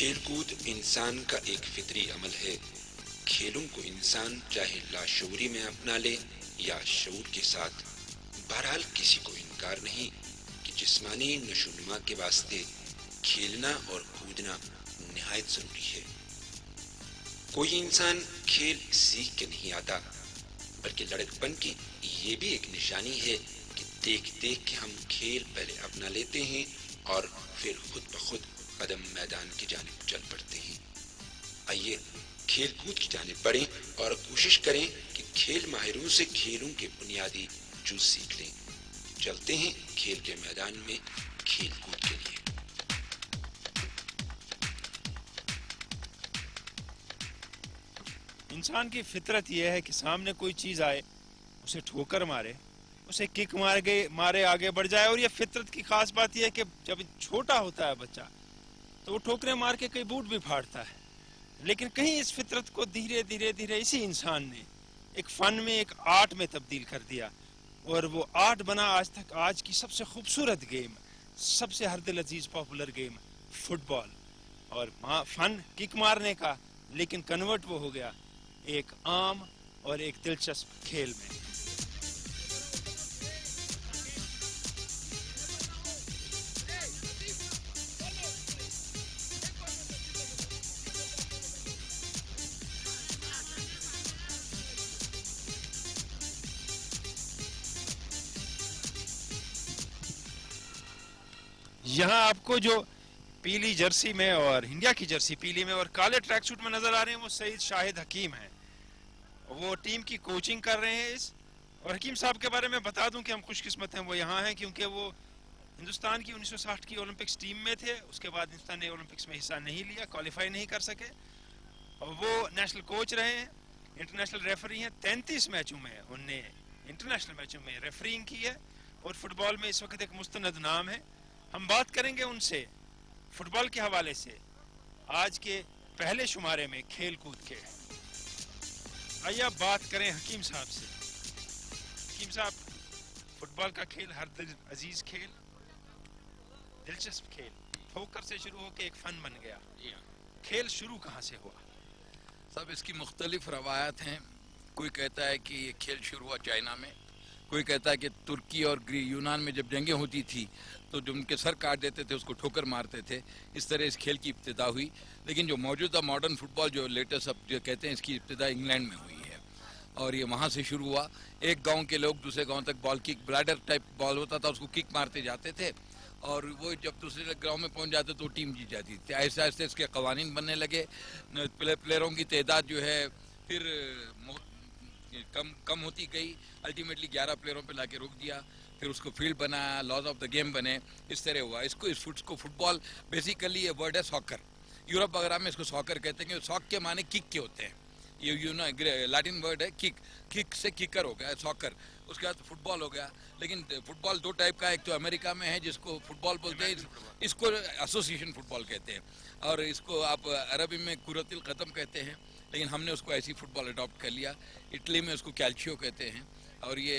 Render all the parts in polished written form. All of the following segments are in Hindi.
खेलकूद इंसान का एक फितरी अमल है। खेलों को इंसान चाहे लाशऊरी में अपना ले या शऊर के साथ, बहरहाल किसी को इनकार नहीं कि जिस्मानी नशोनुमा के वास्ते खेलना और कूदना निहायत जरूरी है। कोई इंसान खेल सीख के नहीं आता, बल्कि लड़कपन की ये भी एक निशानी है कि देख देख के हम खेल पहले अपना लेते हैं और फिर खुद ब खुद कदम मैदान की जानिब चल पड़ते हैं। आइए खेल कूद की जानिब बढ़ें और कोशिश करें कि खेल माहिरों से खेलों के बुनियादी जूस सीख लें। चलते हैं खेल के मैदान में खेल कूद के लिए। इंसान की फितरत यह है कि सामने कोई चीज आए उसे ठोकर मारे, उसे किक मारे आगे बढ़ जाए। और ये फितरत की खास बात यह है कि जब छोटा होता है बच्चा तो वो ठोकरें मार के कई बूट भी फाड़ता है, लेकिन कहीं इस फितरत को धीरे धीरे धीरे इसी इंसान ने एक फन में, एक आर्ट में तब्दील कर दिया और वो आर्ट बना आज की सबसे खूबसूरत गेम, सबसे हर दिल अजीज पॉपुलर गेम फुटबॉल। और फन किक मारने का, लेकिन कन्वर्ट वो हो गया एक आम और एक दिलचस्प खेल में। यहाँ आपको जो पीली जर्सी में और इंडिया की जर्सी पीली में और काले ट्रैक सूट में नजर आ रहे हैं, वो सईद शाहिद हकीम हैं। वो टीम की कोचिंग कर रहे हैं और हकीम साहब के बारे में बता दूं कि हम खुशकिस्मत हैं, वो यहाँ हैं क्योंकि वो हिंदुस्तान की 1960 की ओलंपिक्स टीम में थे। उसके बाद हिंदुस्तान ने ओलंपिक्स में हिस्सा नहीं लिया, क्वालिफाई नहीं कर सके। और वो नेशनल कोच रहे हैं, इंटरनेशनल रेफरी हैं। 33 मैचों में उनने इंटरनेशनल मैचों में रेफरिंग की है और फुटबॉल में इस वक्त एक मुस्तनद नाम है। हम बात करेंगे उनसे फुटबॉल के हवाले से आज के पहले शुमारे में खेल कूद के। आइए अब बात करें हकीम साहब से। हकीम साहब, फुटबॉल का खेल हर दिल अजीज खेल, दिलचस्प खेल, ठोकर से शुरू होकर एक फन बन गया। खेल शुरू कहाँ से हुआ? सब इसकी मुख्तलिफ रवायत हैं। कोई कहता है कि ये खेल शुरू हुआ चाइना में, कोई कहता है कि तुर्की और यूनान में जब जंगें होती थी तो जो उनके सर काट देते थे उसको ठोकर मारते थे। इस तरह इस खेल की इब्तिदा हुई। लेकिन जो मौजूदा मॉडर्न फुटबॉल जो लेटेस्ट अब जो कहते हैं, इसकी इब्तिदा इंग्लैंड में हुई है और ये वहाँ से शुरू हुआ। एक गांव के लोग दूसरे गांव तक ball kick, bladder type ball होता था, उसको किक मारते जाते थे और वो जब दूसरे गांव में पहुंच जाते तो टीम जीत जाती थी। आहिस्ते आहिस्ते इसके कवानीन बनने लगे। प्लेयरों की तादाद जो है फिर कम होती गई। अल्टीमेटली 11 प्लेयरों पे लाके रोक दिया। फिर उसको फील्ड बनाया, लॉज ऑफ द गेम बने, इस तरह हुआ। इसको फुटबॉल बेसिकली ये वर्ड है सॉकर। यूरोप वगैरह में इसको सॉकर कहते हैं। सॉक के माने किक के होते हैं। ये लैटिन वर्ड है किक, किक से किकर हो गया सॉकर। उसके बाद फुटबॉल हो गया। लेकिन फुटबॉल दो टाइप का है, एक तो अमेरिका में है जिसको फुटबॉल बोलते हैं, इसको एसोसिएशन फुटबॉल कहते हैं, और इसको आप अरबी में कुरतिल कदम कहते हैं, लेकिन हमने उसको ऐसी फुटबॉल अडॉप्ट कर लिया। इटली में उसको कैल्चियो कहते हैं और ये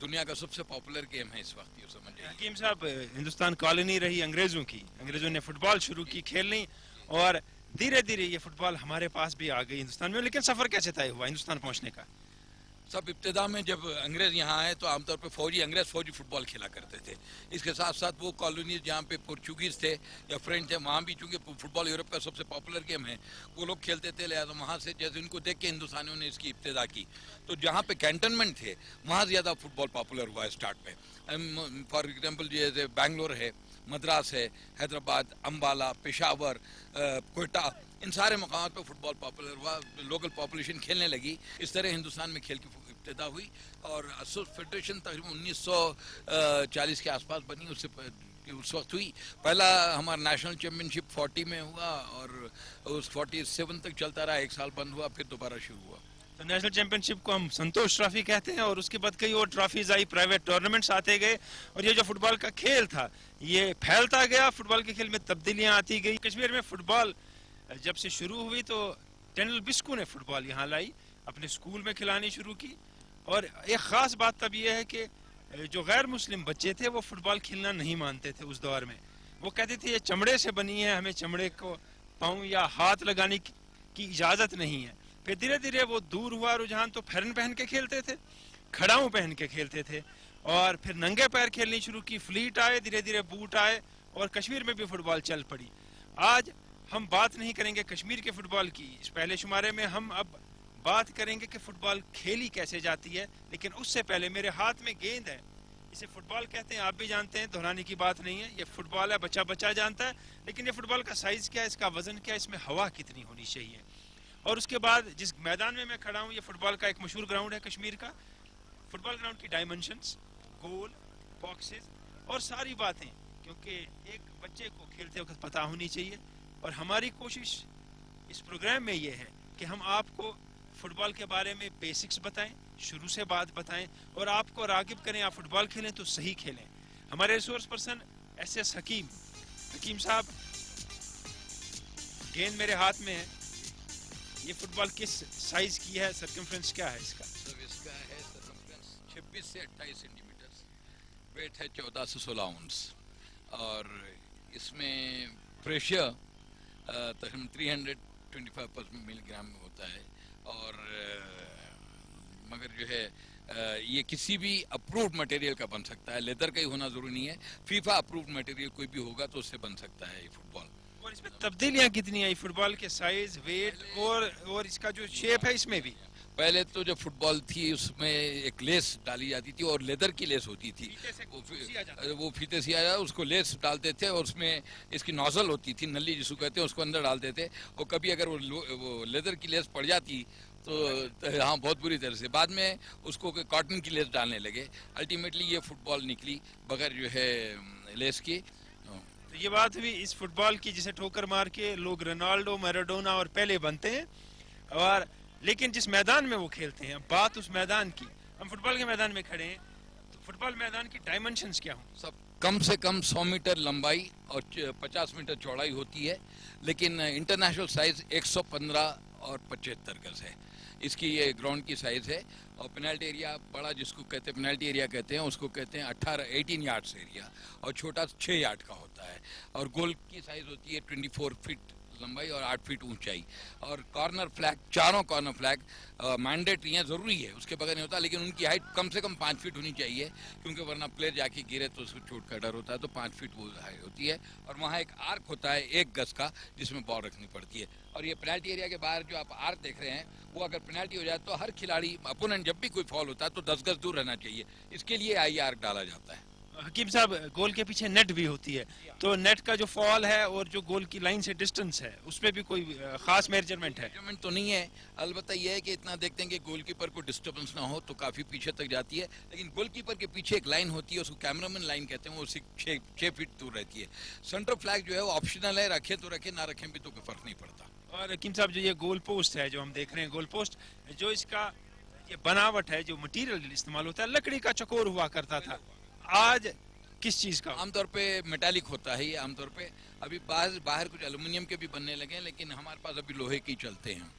दुनिया का सबसे पॉपुलर गेम है इस वक्त, ये समझिए। हकीम साहब, हिंदुस्तान कॉलोनी रही अंग्रेजों की, अंग्रेजों ने फुटबॉल शुरू की खेलनी और धीरे धीरे ये फुटबॉल हमारे पास भी आ गई हिंदुस्तान में। लेकिन सफर कैसे तय हुआ हिंदुस्तान पहुंचने का? सब इब्तिदा में जब अंग्रेज यहाँ आए तो आमतौर पे अंग्रेज फौजी फुटबॉल खेला करते थे। इसके साथ साथ वो कॉलोनीज जहाँ पे पोर्चुगीज थे या फ्रेंच थे, वहाँ भी चूंकि फुटबॉल यूरोप का सबसे पॉपुलर गेम है, वो लोग खेलते थे। लिहाजा वहाँ से जैसे उनको देख के हिंदुस्तानियों ने इसकी इब्तिदा की। तो जहाँ पे कैंटनमेंट थे वहाँ ज़्यादा फुटबॉल पॉपुलर हुआ है स्टार्ट में। फॉर एग्जाम्पल जैसे बैंगलोर है, मद्रास है, हैदराबाद, अम्बाला, पेशावर, कोयटा, इन सारे मकाम पर फुटबॉल पॉपुलर हुआ। लोकल पॉपुलेशन खेलने लगी। इस तरह हिंदुस्तान में खेल की इब्तिदा हुई और फेडरेशन तकरीबन 1940 के आसपास बनी। उससे उस वक्त हुई। पहला हमारा नेशनल चैम्पियनशिप 40 में हुआ और उस 47 तक चलता रहा। एक साल बंद हुआ, फिर दोबारा शुरू हुआ। तो नेशनल चैंपियनशिप को हम संतोष ट्रॉफी कहते हैं और उसके बाद कई और ट्रॉफीज आई, प्राइवेट टूर्नामेंट्स आते गए और ये जो फुटबॉल का खेल था ये फैलता गया। फुटबॉल के खेल में तब्दीलियां आती गई। कश्मीर में फुटबॉल जब से शुरू हुई तो टेनल बिस्कू ने फुटबॉल यहाँ लाई, अपने स्कूल में खिलानी शुरू की। और एक ख़ास बात तब यह है कि जो गैर मुस्लिम बच्चे थे वो फुटबॉल खेलना नहीं मानते थे उस दौर में। वो कहते थे ये चमड़े से बनी है, हमें चमड़े को पाँव या हाथ लगाने की इजाजत नहीं है। फिर धीरे धीरे वो दूर हुआ रुझान, तो फेरन पहन के खेलते थे, खड़ाऊ पहन के खेलते थे, और फिर नंगे पैर खेलनी शुरू की, फ्लीट आए, धीरे धीरे बूट आए, और कश्मीर में भी फुटबॉल चल पड़ी। आज हम बात नहीं करेंगे कश्मीर के फुटबॉल की, इस पहले शुमारे में हम अब बात करेंगे कि फुटबॉल खेली कैसे जाती है। लेकिन उससे पहले मेरे हाथ में गेंद है, इसे फुटबॉल कहते हैं, आप भी जानते हैं, दोहराने की बात नहीं है, ये फुटबॉल है, बच्चा बच्चा जानता है। लेकिन ये फुटबॉल का साइज क्या है, इसका वजन क्या है, इसमें हवा कितनी होनी चाहिए। और उसके बाद जिस मैदान में मैं खड़ा हूँ, ये फुटबॉल का एक मशहूर ग्राउंड है कश्मीर का। फुटबॉल ग्राउंड की डायमेंशंस, गोल, बॉक्सेस और सारी बातें, क्योंकि एक बच्चे को खेलते वक्त पता होनी चाहिए। और हमारी कोशिश इस प्रोग्राम में ये है कि हम आपको फुटबॉल के बारे में बेसिक्स बताएं, शुरू से बात बताएं, और आपको रागिब करें, आप फुटबॉल खेलें तो सही खेलें। हमारे रिसोर्स पर्सन SS हकीम साहब, गेंद मेरे हाथ में है, ये फुटबॉल किस साइज की है, सर्कमफ्रेंस क्या है इसका? इसका है सर्कमफ्रेंस 26 से 28 सेंटीमीटर, वेट है 14 से 16 आउंस, और इसमें प्रेशर तकरीबन 325 मिलीग्राम में होता है। और मगर जो है ये किसी भी अप्रूव्ड मटेरियल का बन सकता है, लेदर का ही होना जरूरी नहीं है, फीफा अप्रूव्ड मटेरियल कोई भी होगा तो उससे बन सकता है ये फुटबॉल। और इसमें तब्दीलियां कितनी आई फुटबॉल के साइज, वेट और इसका जो शेप है इसमें भी? पहले तो जो फुटबॉल थी उसमें एक लेस डाली जाती थी और लेदर की लेस होती थी, वो फीते से आया, उसको लेस डालते थे और उसमें इसकी नोजल होती थी, नली जिसको कहते हैं, उसको अंदर डालते थे। और कभी अगर वो लेदर की लेस पड़ जाती तो हाँ बहुत बुरी तरह से, बाद में उसको कॉटन की लेस डालने लगे। अल्टीमेटली ये फुटबॉल निकली बगैर जो है लेस की। तो ये बात हुई इस फुटबॉल की जिसे ठोकर मार के लोग रोनाल्डो, मैराडोना और पेले बनते हैं, और लेकिन जिस मैदान में वो खेलते हैं, बात उस मैदान की, हम फुटबॉल के मैदान में खड़े हैं, तो फुटबॉल मैदान की डायमेंशंस क्या हों? सब कम से कम 100 मीटर लंबाई और 50 मीटर चौड़ाई होती है, लेकिन इंटरनेशनल साइज 115 और 75 गज है इसकी, ये ग्राउंड की साइज है। और पेनल्टी एरिया बड़ा जिसको कहते हैं पेनल्टी एरिया कहते हैं, उसको कहते हैं 18 यार्ड्स एरिया, और छोटा 6 यार्ड का होता है। और गोल की साइज होती है 24 फीट लंबाई और 8 फीट ऊंचाई। और कॉर्नर फ्लैग, चारों कॉर्नर फ्लैग मैंडेटरी हैं, ज़रूरी है, उसके बगैर नहीं होता, लेकिन उनकी हाइट कम से कम 5 फीट होनी चाहिए, क्योंकि वरना प्लेयर जाके गिरे तो उसको चोट का डर होता है, तो 5 फीट वो हाइट होती है। और वहाँ एक आर्क होता है 1 गज का, जिसमें बॉल रखनी पड़ती है। और ये पेनल्टी एरिया के बाहर जो आप आर्क देख रहे हैं, वो अगर पेनल्टी हो जाए तो हर खिलाड़ी, अपोनेंट जब भी कोई फॉल होता है तो 10 गज दूर रहना चाहिए, इसके लिए आई आर्क डाला जाता है। हकीम साहब, गोल के पीछे नेट भी होती है, तो नेट का जो फॉल है और जो गोल की लाइन से डिस्टेंस है, उसमें भी कोई खास मेजरमेंट है? मेजरमेंट तो नहीं है, अलबत्ता यह है कि इतना देखते हैं कि गोलकीपर को डिस्टर्बेंस ना हो, तो काफ़ी पीछे तक जाती है। लेकिन गोलकीपर के पीछे एक लाइन होती है, उसको कैमरामैन लाइन कहते हैं, वो 6 फीट दूर रहती है। सेंटर फ्लैग जो है वो ऑप्शनल है, रखें तो रखें, ना रखें भी तो कोई फर्क नहीं पड़ता। और हकीम साहब, जो ये गोल पोस्ट है जो हम देख रहे हैं, गोल पोस्ट जो इसका ये बनावट है, जो मटेरियल इस्तेमाल होता है, लकड़ी का चकोर हुआ करता था, आज किस चीज का? आमतौर पे मेटालिक होता है ये, आमतौर पे। अभी बाहर कुछ एल्युमिनियम के भी बनने लगे हैं, लेकिन हमारे पास अभी लोहे के ही चलते हैं।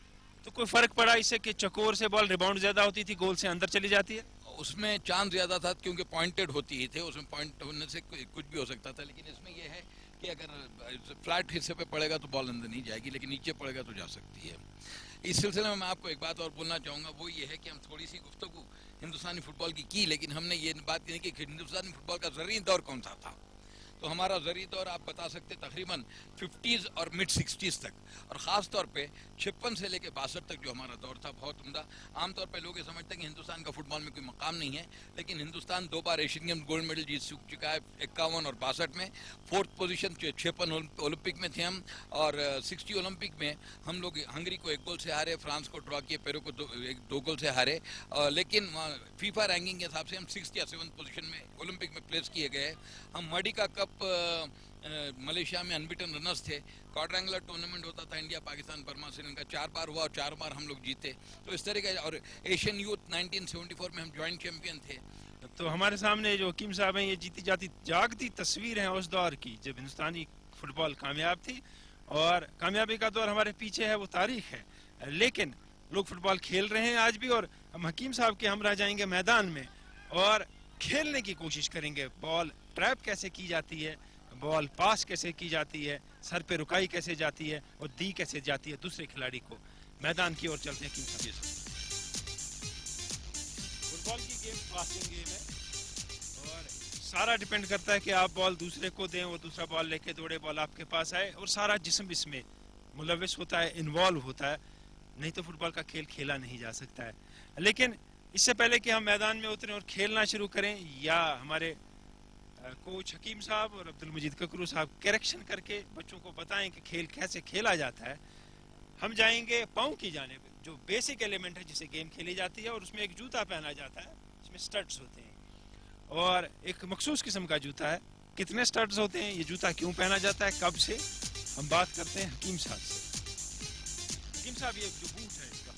तो कोई फर्क पड़ा इससे कि चकोर से बॉल रिबाउंड ज्यादा होती थी, गोल से अंदर चली जाती है? उसमें चांस ज्यादा था क्योंकि पॉइंटेड होती ही थे, उसमें पॉइंट होने से कुछ भी हो सकता था। लेकिन इसमें यह है कि अगर फ्लैट हिस्से पे पड़ेगा तो बॉल अंदर नहीं जाएगी, लेकिन नीचे पड़ेगा तो जा सकती है। इस सिलसिले में मैं आपको एक बात और बोलना चाहूँगा, वो ये है कि हम थोड़ी सी गुफ्तगू हिंदुस्तानी फुटबॉल की, लेकिन हमने ये बात नहीं की हिंदुस्तानी फुटबॉल का ज़रूरी दौर कौन सा था। तो हमारा ज़रूरी दौर आप बता सकते तकरीबन 50s और मिड 60s तक, और ख़ास तौर पे 56 से लेकर 62 तक जो हमारा दौर था, बहुत उम्दा। आमतौर पे लोग ये समझते हैं कि हिंदुस्तान का फुटबॉल में कोई मकाम नहीं है, लेकिन हिंदुस्तान 2 बार एशियन गेम्स गोल्ड मेडल जीत चुका है, 51 और 62 में। 4th पोजीशन 56 ओलंपिक में थे हम, और 60 ओलंपिक में हम लोग हंगरी को 1 गोल से हारे, फ्रांस को ड्रॉ किए, पेरू को 2 गोल से हारे। लेकिन फीफा रैंकिंग के हिसाब से हम 6th या 7th पोजीशन में ओलंपिक में प्लेस किए गए। हम मर्डिका कप मलेशिया में अनबिटन रनर्स थे। क्वाड्रेंगुलर टूर्नामेंट होता था इंडिया पाकिस्तान बर्मा श्रीलंका, 4 बार हुआ और 4 बार हम लोग जीते। तो इस तरह का, और एशियन यूथ 1974 में हम जॉइंट चैंपियन थे। तो हमारे सामने जो हकीम साहब हैं, ये जीती जाती जागती तस्वीर है उस दौर की जब हिंदुस्तानी फुटबॉल कामयाब थी, और कामयाबी का दौर हमारे पीछे है, वो तारीख है। लेकिन लोग फुटबॉल खेल रहे हैं आज भी, और हम हकीम साहब के हमरा जाएंगे मैदान में और खेलने की कोशिश करेंगे। बॉल ट्रैप कैसे की जाती है, बॉल पास कैसे की जाती है, सर पे रुकाई कैसे जाती है और दी कैसे जाती है दूसरे खिलाड़ी को। मैदान की ओर चलते हैं। फुटबॉल की गेम पासिंग गेम है और सारा डिपेंड करता है कि आप बॉल दूसरे को दें, वो दूसरा बॉल लेके दौड़े, बॉल आपके पास आए, और सारा जिस्म इसमें मुलविस होता है, इन्वॉल्व होता है, नहीं तो फुटबॉल का खेल खेला नहीं जा सकता है। लेकिन इससे पहले कि हम मैदान में उतरें और खेलना शुरू करें, या हमारे कोच हकीम साहब और अब्दुल मजीद ककरू साहब करेक्शन करके बच्चों को बताएं कि खेल कैसे खेला जाता है, हम जाएंगे पाँव की जानिब, जो बेसिक एलिमेंट है जिसे गेम खेली जाती है, और उसमें एक जूता पहना जाता है जिसमें स्टड्स होते हैं, और एक मखसूस किस्म का जूता है। कितने स्टड्स होते हैं, ये जूता क्यों पहना जाता है, कब से, हम बात करते हैं हकीम साहब से। हकीम साहब, ये जो बूट है इसका,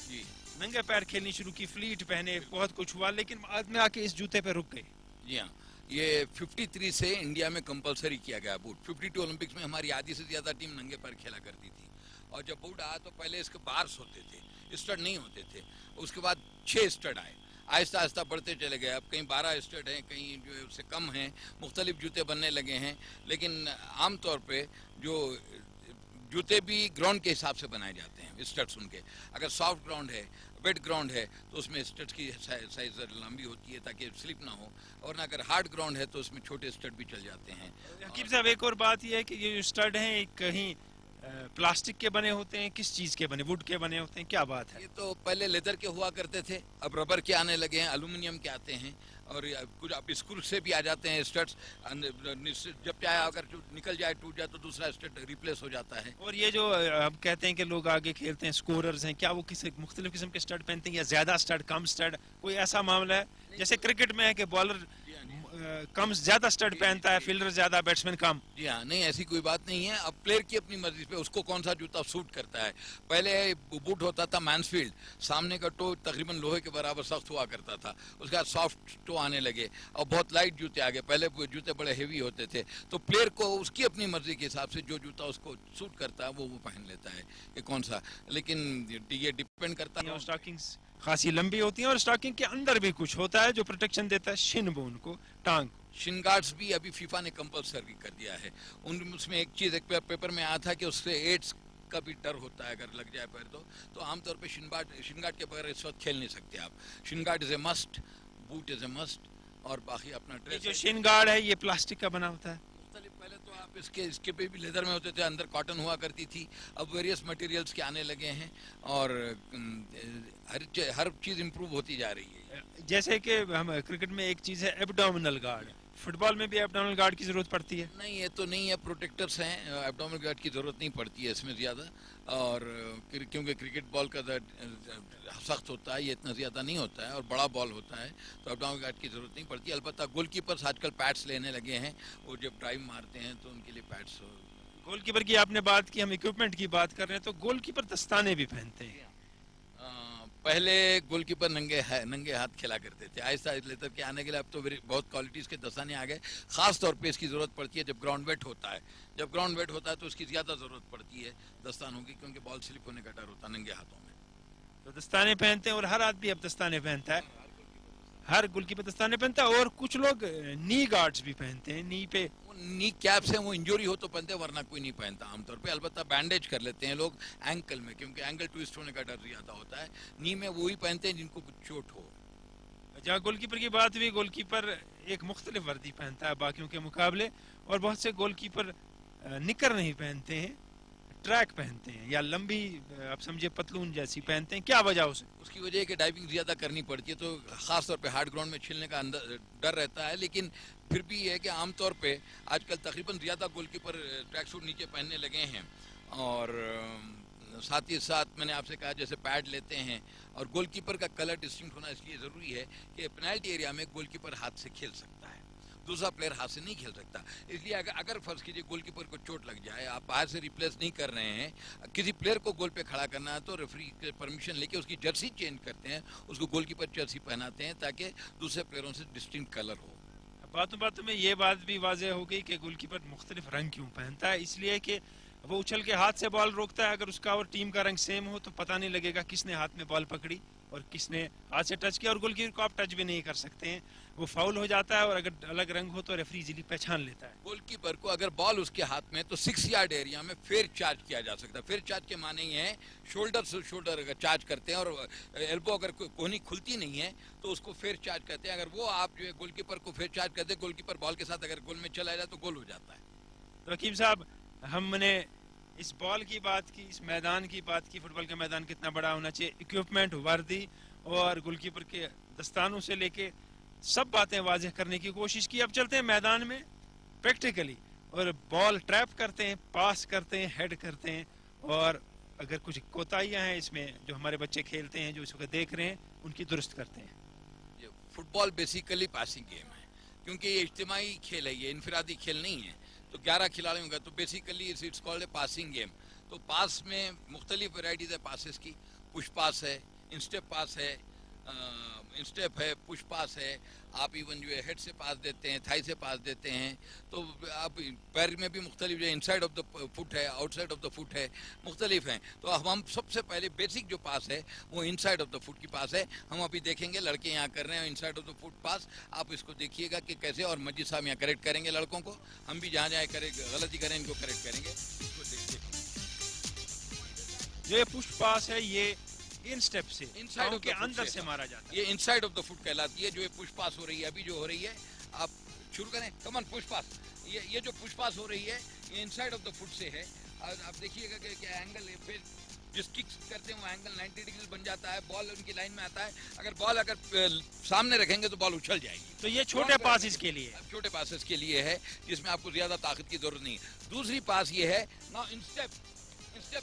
जी, नंगे पैर खेलनी शुरू की, फ्लीट पहने, बहुत कुछ हुआ, लेकिन बाद में आके इस जूते पे रुक गए। जी हाँ, ये 53 से इंडिया में कंपलसरी किया गया बूट। 52 ओलंपिक्स में हमारी आधी से ज्यादा टीम नंगे पैर खेला करती थी, और जब बूट आया तो पहले इसके बार्स होते थे, स्टड नहीं होते थे। उसके बाद 6 स्टड आए, आहिस्ता आहिस्ता बढ़ते चले गए। अब कहीं 12 स्टड हैं, कहीं जो है उससे कम हैं, मुख्तलिफ जूते बनने लगे हैं। लेकिन आमतौर पे जो जूते भी ग्राउंड के हिसाब से बनाए जाते हैं, स्टड्स उनके। अगर सॉफ्ट ग्राउंड है, वेट ग्राउंड है, तो उसमें स्टड्स की साइज लंबी होती है ताकि स्लिप ना हो, और ना अगर हार्ड ग्राउंड है तो उसमें छोटे स्टड भी चल जाते हैं। हकीम साहब, एक और बात यह है कि ये जो स्टड हैं कहीं प्लास्टिक के बने होते हैं, किस चीज के बने, वुड के बने होते हैं, क्या बात है? ये तो पहले लेदर के हुआ करते थे, अब रबर के आने लगे हैं, एल्यूमिनियम के आते हैं, और कुछ अब स्क्रू से भी आ जाते हैं स्टड्स। जब चाहे अगर निकल जाए, टूट जाए, तो दूसरा स्टड रिप्लेस हो जाता है। और ये जो अब कहते हैं कि लोग आगे खेलते हैं, स्कोरर्स हैं, क्या वो किसी मुख्तलिफ किस्म के स्टड पहनते हैं, या ज्यादा स्टड, कम स्टड, कोई ऐसा मामला है? जैसे क्रिकेट में है कि बॉलर कम ज्यादा स्टड पहनता है, फील्डर ज्यादा, बैट्समैन कम। जी हाँ, नहीं ऐसी कोई बात नहीं है। अब प्लेयर की अपनी मर्जी पे उसको कौन सा जूता सूट करता है। पहले बूट होता था मैंसफील्ड, सामने का टो तकरीबन लोहे के बराबर सख्त हुआ करता था, उसके बाद सॉफ्ट टो आने लगे और बहुत लाइट जूते आ गए। पहले जूते बड़े हेवी होते थे, तो प्लेयर को उसकी अपनी मर्जी के हिसाब से जो जूता उसको सूट करता है वो पहन लेता है कि कौन सा। लेकिन ये डिपेंड करता है। स्टॉकिंग्स खासी लंबी होती हैं और स्टॉकिंग के अंदर भी कुछ होता है जो प्रोटेक्शन देता है शिन बोन को, टांग को। शिन गार्ड्स भी अभी फीफा ने कंपलसरी कर दिया है। उसमें एक चीज, एक पेपर में आया था कि उससे एड्स का भी डर होता है, अगर लग जाए पैर तो आमतौर पे शिन गार्ड के बगैर इस वक्त खेल नहीं सकते आप। Shin guard is a must, boot is a must, और बाकी अपना ड्रेस। जो शिन गार्ड है ये प्लास्टिक का बना होता है। पहले तो आप इसके पे भी लेदर में होते थे, अंदर कॉटन हुआ करती थी, अब वेरियस मटेरियल्स के आने लगे हैं, और हर चीज इंप्रूव होती जा रही है। जैसे कि हम क्रिकेट में एक चीज है एब्डोमिनल गार्ड, फुटबॉल में भी एब्डोमिनल गार्ड की जरूरत पड़ती है? नहीं, ये तो नहीं है, प्रोटेक्टर्स हैं, एब्डोमिनल गार्ड की जरूरत नहीं पड़ती है इसमें ज्यादा। और क्योंकि क्रिकेट बॉल का सख्त होता है, ये इतना ज्यादा नहीं होता है, और बड़ा बॉल होता है, तो एब्डोमिनल गार्ड की जरूरत नहीं पड़ती। अलबत्ता गोलकीपर्स आजकल पैड्स लेने लगे हैं, वो जब ड्राइव मारते हैं तो उनके लिए पैड्स। गोलकीपर की आपने बात की, हम इक्विपमेंट की बात कर रहे हैं, तो गोलकीपर दस्ताने भी पहनते हैं। पहले गोलकीपर नंगे हाथ खेला करते थे, आहिस्ता लेकर के आने के लिए अब तो बहुत क्वालिटीज के दस्ताने आ गए। खास तौर पे इसकी जरूरत पड़ती है जब ग्राउंड वेट होता है। जब ग्राउंड वेट होता है तो उसकी ज्यादा जरूरत पड़ती है दस्तानों की, क्योंकि बॉल स्लिप होने का डर होता है नंगे हाथों में। तो दस्ताने पहनते हैं, और हर आदमी अब दस्ताने पहनता है, हर गोलकीपर दस्ताने पहनता है, और कुछ लोग नी गार्ड्स भी पहनते हैं, नी पे नी कैप्स हैं, वो इंजरी हो तो पहनते हैं, वरना कोई नहीं पहनता आमतौर पे। अलबत्ता बैंडेज कर लेते हैं लोग एंकल में, क्योंकि एंकल ट्विस्ट होने का डर ज्यादा होता है। नी में वही पहनते हैं जिनको कुछ चोट हो। जहाँ गोलकीपर की बात हुई, गोलकीपर एक मुख्तलिफ वर्दी पहनता है बाकियों के मुकाबले, और बहुत से गोलकीपर निकर नहीं पहनते हैं, ट्रैक पहनते हैं, या लंबी आप समझिए पतलून जैसी पहनते हैं। क्या वजह उसकी वजह है कि डाइविंग ज्यादा करनी पड़ती है, तो खास तौर पे हार्ड ग्राउंड में छिलने का डर रहता है। लेकिन फिर भी है कि आमतौर पे आजकल तकरीबन ज्यादा गोलकीपर ट्रैक सूट नीचे पहनने लगे हैं, और साथ ही साथ मैंने आपसे कहा जैसे पैड लेते हैं, और गोलकीपर का कलर डिस्टिंक्ट होना इसलिए जरूरी है कि पेनल्टी एरिया में गोलकीपर हाथ से खेल सकता है, दूसरा प्लेयर हाथ से नहीं खेल सकता। इसलिए अगर फर्ज कीजिए गोलकीपर को चोट लग जाए, आप बाहर से रिप्लेस नहीं कर रहे हैं, किसी प्लेयर को गोल पे खड़ा करना है, तो रेफरी के परमिशन लेके उसकी जर्सी चेंज करते हैं, उसको गोलकीपर जर्सी पहनाते हैं ताकि दूसरे प्लेयरों से डिस्टिंक्ट कलर हो। बातों में ये बात भी वाज़ेह हो गई कि गोलकीपर मुख्तलिफ रंग क्यों पहनता है, इसलिए कि वो उछल के हाथ से बॉल रोकता है। अगर उसका और टीम का रंग सेम हो तो पता नहीं लगेगा किसने हाथ में बॉल पकड़ी और किसने हाथ से टच किया, और गोलकीपर को आप टच भी नहीं कर सकते हैं, वो फाउल हो जाता है, और अगर अलग रंग हो तो रेफरी इजीली पहचान लेता है। गोलकीपर को अगर बॉल उसके हाथ में तो 6 यार्ड एरिया में फेयर चार्ज किया जा सकता है। फेयर चार्ज के माने ये है शोल्डर से शोल्डर अगर चार्ज करते हैं और एल्बो अगर कोहनी खुलती नहीं है तो उसको फेयर चार्ज कहते हैं। अगर वो आप जो है गोलकीपर को फेयर चार्ज करते हैं, गोलकीपर बॉल के साथ अगर गोल में चला जाए तो गोल हो जाता है। तो हकीम साहब, हमने इस बॉल की बात की, इस मैदान की बात की, फुटबॉल का मैदान कितना बड़ा होना चाहिए, इक्विपमेंट, वर्दी और गोलकीपर के दस्तानों से लेके सब बातें वाज़ेह करने की कोशिश की। अब चलते हैं मैदान में प्रैक्टिकली, और बॉल ट्रैप करते हैं, पास करते हैं, हेड करते हैं, और अगर कुछ कोताहियां हैं इसमें जो हमारे बच्चे खेलते हैं, जो इस वक्त देख रहे हैं, उनकी दुरुस्त करते हैं। ये फुटबॉल बेसिकली पासिंग गेम है, क्योंकि ये इज्तिमाई खेल है, ये इनफरादी खेल नहीं है। तो 11 खिलाड़ियों का तो basically it's called a passing game. तो पास में मुख्तलिफ वैराइटीज है पासेस की। पुश पास है, इंस्टेप पास है, इंस्टेप है, पुश पास है, आप इवन जो है हेड से पास देते हैं, थाई से पास देते हैं। तो आप पैर में भी मुख्तलिफ, जो इनसाइड ऑफ द फुट है, आउटसाइड ऑफ द फुट है, मुख्तलिफ हैं। तो अब हम सबसे पहले बेसिक जो पास है वो इनसाइड ऑफ द फुट की पास है। हम अभी देखेंगे, लड़के यहाँ कर रहे हैं इनसाइड ऑफ द फुट पास। आप इसको देखिएगा कि कैसे, और मजीद साहब यहाँ करेक्ट करेंगे लड़कों को। हम भी जहाँ जहाँ गलती करें इनको करेक्ट करेंगे। इसको देखिए, ये पुश पास है, ये इन स्टेप से इनसाइड के अंदर से मारा जाता है। ये इनसाइड ऑफ द फुट कहलाती है। जो ये पुश पास हो रही है, अभी जो हो रही है, आप शुरू करें, कमन पुश पास। ये जो पुश पास हो रही है ये इनसाइड ऑफ द फुट से है। आप देखिएगा कि क्या एंगल है, फिर जिस किक करते हैं वो एंगल 90 डिग्री बन जाता है, बॉल उनकी लाइन में आता है। अगर बॉल अगर सामने रखेंगे तो बॉल उछल जाएगी। तो ये छोटे पासेस के लिए, छोटे पासेस के लिए है, जिसमें आपको ज्यादा ताकत की जरूरत नहीं है। दूसरी पास ये है नाउ इंस्टेप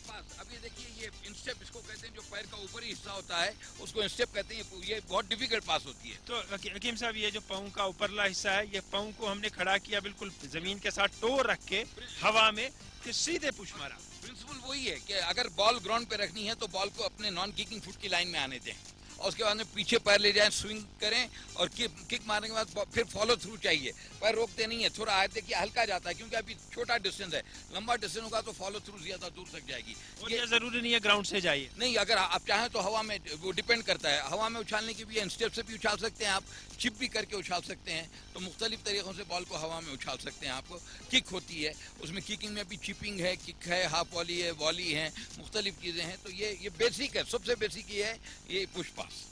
पास। अब ये देखिए, ये इंस्टेप इसको कहते हैं, जो पैर का ऊपरी हिस्सा होता है उसको इंस्टेप कहते हैं। ये बहुत डिफिकल्ट पास होती है। तो हकीम साहब, ये जो पाँव का ऊपरला हिस्सा है, ये पाँव को हमने खड़ा किया बिल्कुल जमीन के साथ टो रख के हवा में, फिर सीधे पुश मारा। प्रिंसिपल वही है कि अगर बॉल ग्राउंड पे रखनी है तो बॉल को अपने नॉन किकिंग फुट की लाइन में आने दें, और उसके बाद में पीछे पैर ले जाएं, स्विंग करें, और किक मारने के बाद फिर फॉलो थ्रू चाहिए। पैर रोकते नहीं है, थोड़ा आए देखिए हल्का जाता है, क्योंकि अभी छोटा डिस्टेंस है। लंबा डिस्टेंस होगा तो फॉलो थ्रू ज्यादा दूर तक जाएगी। और ये जरूरी नहीं है ग्राउंड से जाइए, नहीं, अगर आप चाहें तो हवा में, वो डिपेंड करता है, हवा में उछालने की भी है, स्टेप से भी उछाल सकते हैं आप, चिप भी करके उछाल सकते हैं। तो मुख्तलिफ तरीकों से बॉल को हवा में उछाल सकते हैं आप। किक होती है, उसमें किकिंग में भी चिपिंग है, किक है, हाफ वॉली है, वॉली है, मुख्तलिफ चीज़ें हैं। तो ये बेसिक है, सबसे बेसिक ये है, ये पुश पास।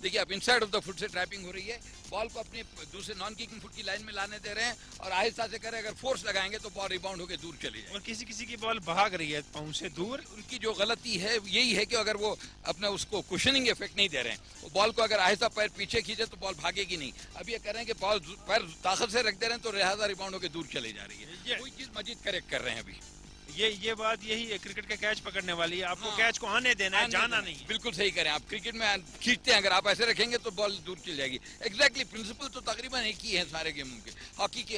देखिए, आप इनसाइड ऑफ द फुट से ट्रैपिंग हो रही है, बॉल को अपने दूसरे नॉन किकिंग फुट की लाइन में लाने दे रहे हैं, और आहिस्ता से करें, अगर फोर्स लगाएंगे तो बॉल रिबाउंड होकर दूर चली जाए। और किसी किसी की बॉल भाग रही है पाँव से दूर। उनकी जो गलती है यही है कि अगर वो अपने उसको कुशनिंग इफेक्ट नहीं दे रहे हैं, वो बॉल को अगर आहिस्ता पैर पीछे खींचे तो बॉल भागेगी नहीं। अब ये कर रहे हैं कि बॉल पैर ताकत से रख दे रहे हैं, तो लिहाजा रिबाउंड होकर दूर चली जा रही है। कोई चीज मजीद करेक्ट कर रहे हैं अभी। ये बात यही है, क्रिकेट का कैच पकड़ने वाली है, आपको कैच को आने देना है, जाना नहीं है। बिल्कुल सही करें आप। क्रिकेट में खींचते हैं, अगर आप ऐसे रखेंगे तो बॉल दूर चल जाएगी। एग्जैक्टली प्रिंसिपल तो तकरीबन एक ही है सारे गेमों के।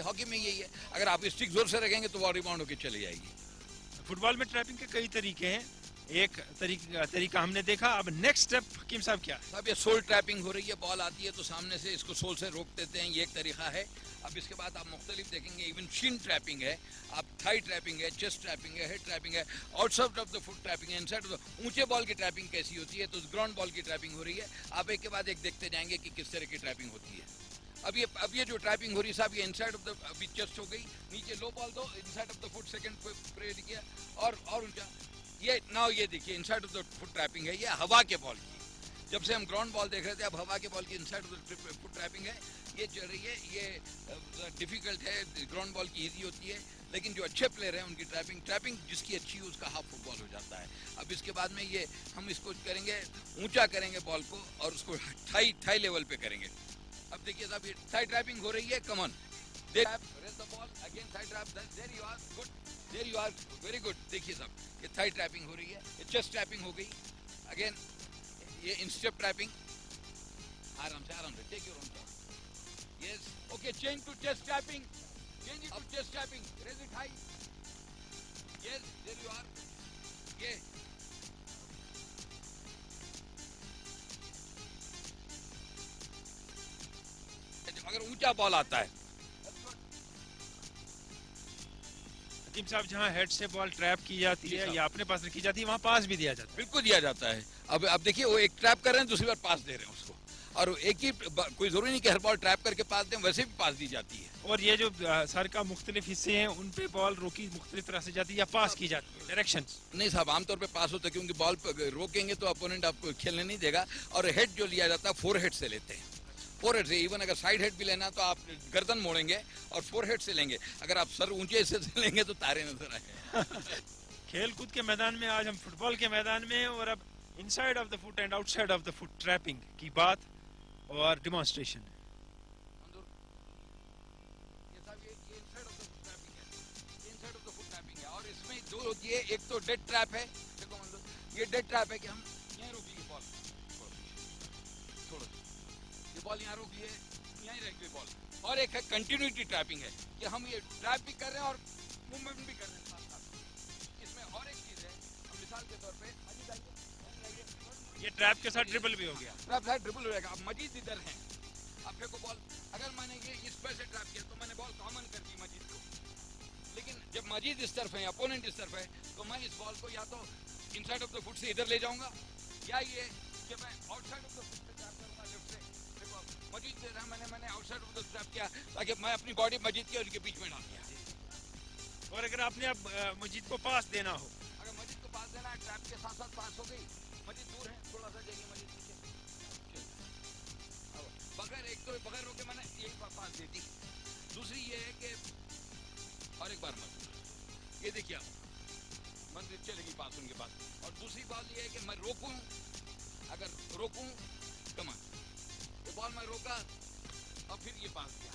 हॉकी में यही है, अगर आप स्टिक जोर से रखेंगे तो बॉल रिबाउंड होकर चली जाएगी। फुटबॉल में ट्रैपिंग के कई तरीके हैं, एक तरीका हमने देखा। अब नेक्स्ट स्टेप हकीम साहब क्या है? अब ये सोल ट्रैपिंग हो रही है, बॉल आती है तो सामने से इसको सोल से रोक देते हैं, ये एक तरीका है। अब इसके बाद आप मुख्तलिफ देखेंगे, इवन शिन ट्रैपिंग है, आप थाई ट्रैपिंग है, चेस्ट ट्रैपिंग है, हेड ट्रैपिंग है, outside of the foot trapping है, इनसाइड ऑफ द। ऊंचे बॉल की ट्रैपिंग कैसी होती है, तो ग्राउंड बॉल की ट्रैपिंग हो रही है। आप एक के बाद एक देखते जाएंगे कि किस तरह की ट्रैपिंग होती है। अब ये जो ट्रैपिंग हो रही है साहब, ये इनसाइड ऑफ द, अभी चेस्ट हो गई, नीचे लो बॉल दो, inside of the foot second prayer किया, और ऊंचा। ये नाउ ये देखिए, inside of the foot trapping है, ये हवा के बॉल की। जब से हम ग्राउंड बॉल देख रहे थे, अब हवा के बॉल की inside of the foot trapping है, ये चल रही है। ये डिफिकल्ट है, ग्राउंड बॉल की ईजी होती है, लेकिन जो अच्छे प्लेयर हैं उनकी ट्रैपिंग जिसकी अच्छी है उसका हाफ फुटबॉल हो जाता है। अब इसके बाद में ये हम इसको करेंगे, ऊंचा करेंगे बॉल को, और उसको थाई लेवल पे करेंगे। अब देखिए साहब, ये थाई ट्रैपिंग हो रही है, come on raise the ball again, thigh trap, there you are, good, there you are, very good. देखिए साहब, ये थाई ट्रैपिंग हो रही है, ये चेस्ट ट्रैपिंग हो गई। अगेन ये इंस्टेप ट्रैपिंग, आराम से take your own time. Yes, okay, change to chest trapping, change it to chest trapping, raise it high, yes, there you are. ये अगर ऊंचा बॉल आता है, हकीम साहब, जहाँ हेड से बॉल ट्रैप की जाती है या अपने पास रखी जाती है, वहाँ पास भी दिया जाता है? बिल्कुल दिया जाता है। अब देखिए वो एक ट्रैप कर रहे हैं, दूसरी बार पास दे रहे हैं उसको, और एक ही, कोई जरूरी नहीं कि हर बॉल ट्रैप करके पास दें, वैसे भी पास दी जाती है। और ये जो सर का मुख्तलिफ हिस्से हैं उन पे बॉल रोकी मुख्तलिफ तरह से जाती है या पास की जाती है डायरेक्शन? नहीं साहब, आमतौर पे पास होता है, क्योंकि बॉल रोकेंगे तो अपोनेंट आपको खेलने नहीं देगा, और हेड जो लिया जाता है फोर हेड से लेते हैं, फोर हेड से। इवन अगर साइड हेड भी लेना तो आप गर्दन मोड़ेंगे और फोर हेड से लेंगे, अगर आप सर ऊंचे हिस्से से लेंगे तो तारे नजर आए। खेल कूद के मैदान में आज हम फुटबॉल के मैदान में हैं, और अब inside of the foot and outside of the foot trapping की बात और डिमॉन्स्ट्रेशन है। और इसमें दो, ये एक तो डेड ट्रैप है, देखो ये डेड ट्रैप है कि हम यहीं रोकिए बॉल, छोड़ो ये बॉल यहाँ रोकिए, यहीं रखिए बॉल। और एक है कंटिन्यूटी ट्रैपिंग है कि हम ये ट्रैप भी कर रहे हैं और मूवमेंट भी कर रहे हैं साथ साथ। इसमें और एक चीज है, मिसाल के तौर पे ये ट्रैप के साथ ड्रिबल भी हो गया, ट्रैप साथ ड्रिबल हो जाएगा। अब मजीद इधर है, अब फेंको बॉल, अगर मैंने ये इस पर से ट्रैप किया तो मैंने बॉल कॉमन कर दी मजीद को, लेकिन जब मजीद इस तरफ है, अपोनेंट इस तरफ है, तो मैं इस बॉल को या तो इनसाइड ऑफ द फुट से इधर ले जाऊंगा, या ये कि मैं आउटसाइड ऑफ द फुट से ट्रैप करूंगा लेफ्ट से। देखो मजीद दे रहा मैंने आउटसाइड ऑफ द ट्रैप किया ताकि मैं अपनी बॉडी मजीद की और इनके बीच में डाल दिया। और अगर आपने अब मजीद को पास देना हो, अगर मजीद को पास देना है, ट्रैप के साथ साथ पास हो गई, मजीद दूर है, थोड़ा सा जाइए मजीद नीचे, बगैर एक तो बगैर रोके मैंने यही पास दे दी। दूसरी ये है कि और एक बार मत, ये देखिए आप मंदिर चलेगी पास उनके पास। और दूसरी बात ये है कि मैं रोकूं, अगर रोकूं कमान, ये बॉल मैं रोका और फिर ये पास दिया,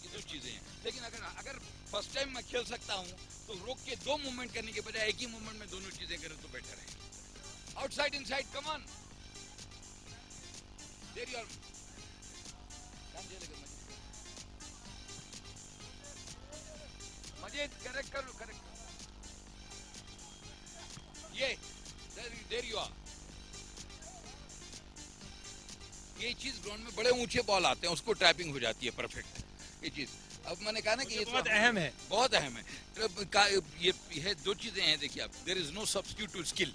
ये दो चीजें हैं। लेकिन अगर फर्स्ट टाइम मैं खेल सकता हूं तो रोक के दो मूवमेंट करने के बजाय एक ही मूवमेंट में दोनों चीजें करें तो बेटर है। आउटसाइड इनसाइड कमान, देरी और मजीद करेक्ट कर लो, करेक्ट ये देर यू आर। ये चीज ग्राउंड में बड़े ऊंचे बॉल आते हैं, उसको ट्रैपिंग हो जाती है परफेक्ट, ये चीज। अब मैंने कहा ना कि ये बहुत अहम है, बहुत अहम है। ये दो चीजें हैं, देखिए आप, there is no substitute to skill.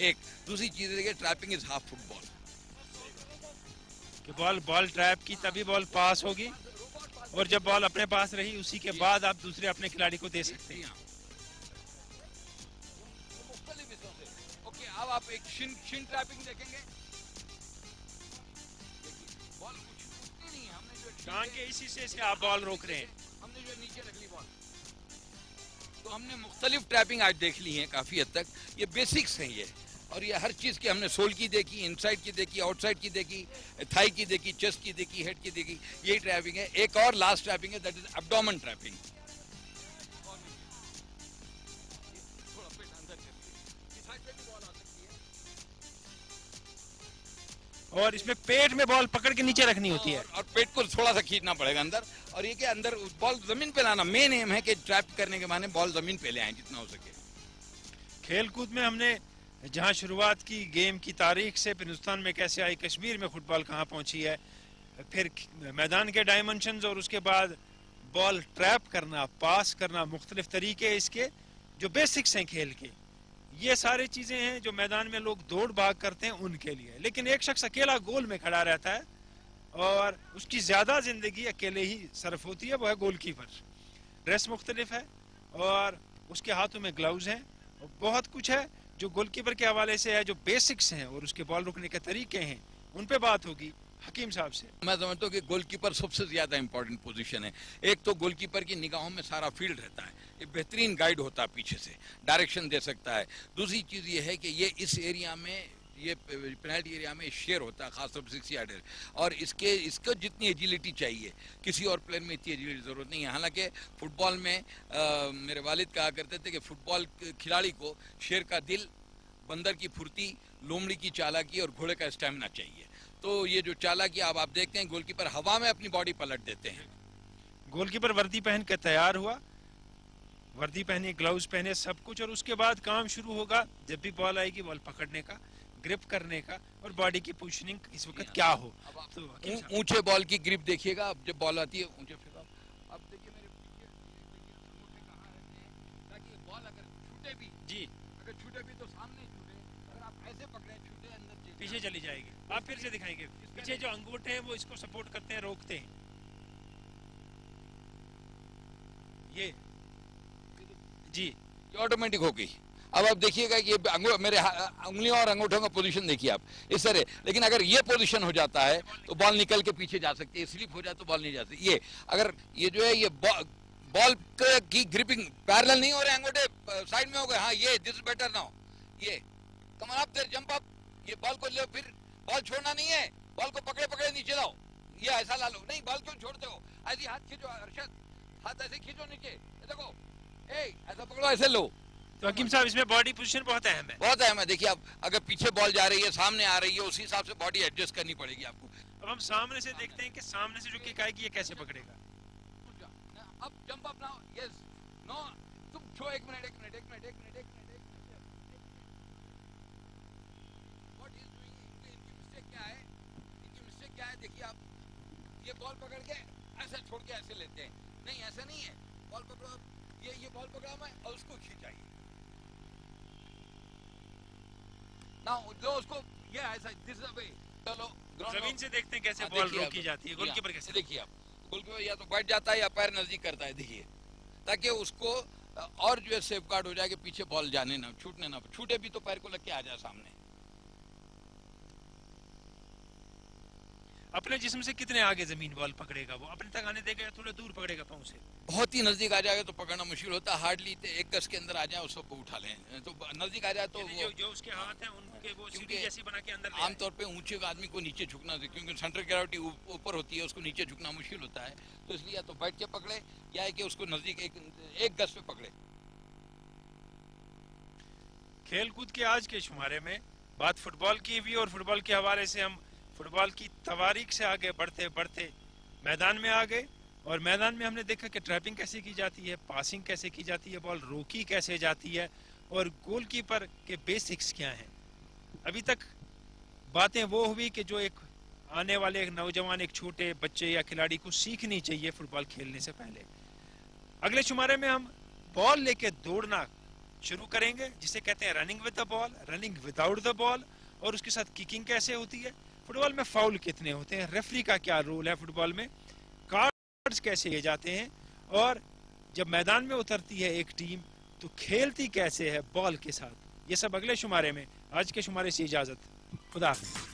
एक दूसरी चीज देखिए, ट्रैपिंग इज हाफ फुटबॉल, कि बॉल ट्रैप की तभी बॉल पास होगी, और जब बॉल अपने पास रही उसी के बाद आप दूसरे अपने खिलाड़ी को दे सकते हैं। ओके, अब आप एक शिन ट्रैपिंग देखेंगे, बॉल कुछ उतनी नहीं है, हमने जो टांग के इसी से आप बॉल रोक रहे हैं, हमने जो नीचे रख ली बॉल। तो हमने मुख्तलिफ ट्रैपिंग आज देख ली है काफी हद तक, ये बेसिक्स हैं ये। और ये हर चीज की हमने सोल की देखी, इनसाइड की देखी, आउटसाइड की देखी, थाई की देखी, चेस्ट की देखी, हेड की देखी, यही ट्रैपिंग है। एक और लास्ट ट्रैपिंग है, दैट इज एब्डोमेन ट्रैपिंग। और इसमें पेट में बॉल पकड़ के नीचे रखनी होती है, और पेट को थोड़ा सा खींचना पड़ेगा अंदर। और ये कि अंदर बॉल जमीन पे लाना, मेन एम है कि ट्रैप करने के माने बॉल जमीन पे ले आए जितना हो सके। खेल कूद में हमने जहां शुरुआत की गेम की तारीख से, फिर हिंदुस्तान में कैसे आई, कश्मीर में फुटबॉल कहां पहुंची है, फिर मैदान के डायमेंशंस, और उसके बाद बॉल ट्रैप करना, पास करना, मुख्तलिफ तरीके इसके जो बेसिक्स हैं खेल के, ये सारी चीजें हैं जो मैदान में लोग दौड़ भाग करते हैं उनके लिए। लेकिन एक शख्स अकेला गोल में खड़ा रहता है और उसकी ज्यादा जिंदगी अकेले ही सर्फ होती है, वो है गोलकीपर। ड्रेस मुख्तलिफ है और उसके हाथों में ग्लव्स हैं, और बहुत कुछ है जो गोलकीपर के हवाले से है, जो बेसिक्स हैं और उसके बॉल रोकने के तरीके हैं, उन पे बात होगी हकीम साहब से। मैं समझता हूँ कि गोलकीपर सबसे ज्यादा इंपॉर्टेंट पोजीशन है। एक तो गोलकीपर की निगाहों में सारा फील्ड रहता है, ये बेहतरीन गाइड होता है, पीछे से डायरेक्शन दे सकता है। दूसरी चीज ये है कि ये इस एरिया में, ये पेनल्टी एरिया में शेयर होता है, खासतौर पर 6 यार्डर, और इसको जितनी एजिलिटी चाहिए किसी और प्लेयर में इतनी एजिलिटी जरूरत नहीं है। हालांकि फुटबॉल में मेरे वालिद कहा करते थे कि फुटबॉल खिलाड़ी को शेर का दिल, बंदर की फुर्ती, लोमड़ी की चालाकी और घोड़े का स्टैमिना चाहिए। तो ये जो चालाकी आप देखते हैं, गोलकीपर हवा में अपनी बॉडी पलट देते हैं। गोलकीपर वर्दी पहन के तैयार हुआ, वर्दी पहने, ग्लव्स पहने, सब कुछ, और उसके बाद काम शुरू होगा। जब भी बॉल आएगी, बॉल पकड़ने का, ग्रिप करने का, और बॉडी की पोजीशनिंग इस वक्त क्या हो। तो ऊंचे बॉल की ग्रिप देखिएगा, अब जब बॉल आती है ऊंचे फिर अब देखिए मेरे पीछे कहाँ रहते हैं, ताकि बॉल अगर छूटे भी, जी अगर छूटे भी तो सामने छूटे। अगर आप ऐसे पकड़े छूटे अंदर पीछे चली जाएगी। आप फिर से दिखाएंगे, पीछे जो अंगूठे हैं वो इसको सपोर्ट करते हैं, रोकते हैं। ये जी ये ऑटोमेटिक हो गई। अब आप देखिएगा कि ये मेरे उंगलियों और अंगूठों का पोजीशन देखिए आप इस तरह। लेकिन अगर ये पोजीशन हो जाता है तो बॉल निकल के पीछे जा सकती है, स्लिप हो जाए तो बॉल नहीं जा सकती। ये अगर ये जो है ये बॉल की ग्रिपिंग पैरेलल नहीं हो रहे, अंगूठे साइड में हो गए, हाँ ये दिस बेटर नाउ। ये come on up there, jump up, ये बॉल को ले, फिर बॉल छोड़ना नहीं है, बॉल को पकड़े पकड़े नीचे लाओ, ये ऐसा ला लो। नहीं, बॉल क्यों छोड़ते हो? ऐसे हाथ खींचो अरशद, हाथ ऐसे खींचो नीचे, देखो ऐसा पकड़ो, ऐसे लो। तो हकीम साहब इसमें बॉडी पोजीशन बहुत अहम है। बहुत अहम है। देखिए आप अगर पीछे बॉल जा रही है, सामने आ रही है, उसी हिसाब से बॉडी एडजस्ट करनी पड़ेगी आपको। अब हम सामने से देखते हैं कि सामने से जो किक आएगी ये कैसे पकड़ेगा। अब jump up now, yes no, तुम छो, एक मिनट व्हाट इज डूइंग, इनकी मिस्टेक क्या है, देखिए आप ये बॉल पकड़ के ऐसे छोड़ के ऐसे लेते हैं। नहीं, ऐसा नहीं है, बॉल पकड़ो, ये बॉल पकड़ा मैं और उसको खींचाइए ना, जो उसको ये ऐसा, दिस इज द वे। चलो जमीन से देखते हैं कैसे बॉल रोकी जाती है। गोलकीपर कैसे? देखिए आप, गोलकीपर या तो बैठ जाता है या पैर नजदीक करता है, देखिए, ताकि उसको और जो है सेफ गार्ड हो जाए कि पीछे बॉल जाने ना, छूटने ना, छूटे भी तो पैर को लग के आ जाए सामने। अपने जिस्म से कितने आगे जमीन बॉल पकड़ेगा वो? अपने तक आने देगा या थोड़ा दूर पकड़ेगा पाँव से? बहुत ही नजदीक आ जाएगा तो पकड़ना मुश्किल होता है। हार्डली 1 गज के अंदर आ जाए उसको उठा लें, तो नजदीक आ जाए तो वो जो उसके हाथ हैं उनके वो सीढ़ी जैसी बना के अंदर ले आमतौर पे ऊंचे आदमी को नीचे झुकना, क्योंकि सेंट्रल ग्रेविटी ऊपर होती है, उसको नीचे झुकना मुश्किल होता है, तो इसलिए या तो बैठ के पकड़े या कि उसको नजदीक 1 गज पे पकड़े। खेल कूद के आज के शुमारे में बात फुटबॉल की भी, और फुटबॉल के हवाले से हम फुटबॉल की तवारीख से आगे बढ़ते बढ़ते मैदान में आ गए, और मैदान में हमने देखा कि ट्रैपिंग कैसे की जाती है, पासिंग कैसे की जाती है, बॉल रोकी कैसे जाती है, और गोलकीपर के बेसिक्स क्या हैं। अभी तक बातें वो हुई कि जो एक आने वाले एक नौजवान, एक छोटे बच्चे या खिलाड़ी को सीखनी चाहिए फुटबॉल खेलने से पहले। अगले शुमारे में हम बॉल लेके दौड़ना शुरू करेंगे, जिसे कहते हैं running with the ball, running without the ball, और उसके साथ किकिंग कैसे होती है, फुटबॉल में फाउल कितने होते हैं, रेफरी का क्या रोल है फुटबॉल में, कार्ड्स कैसे लिए जाते हैं, और जब मैदान में उतरती है एक टीम तो खेलती कैसे है बॉल के साथ। ये सब अगले शुमारे में। आज के शुमारे से इजाजत, खुदा हाफिज़।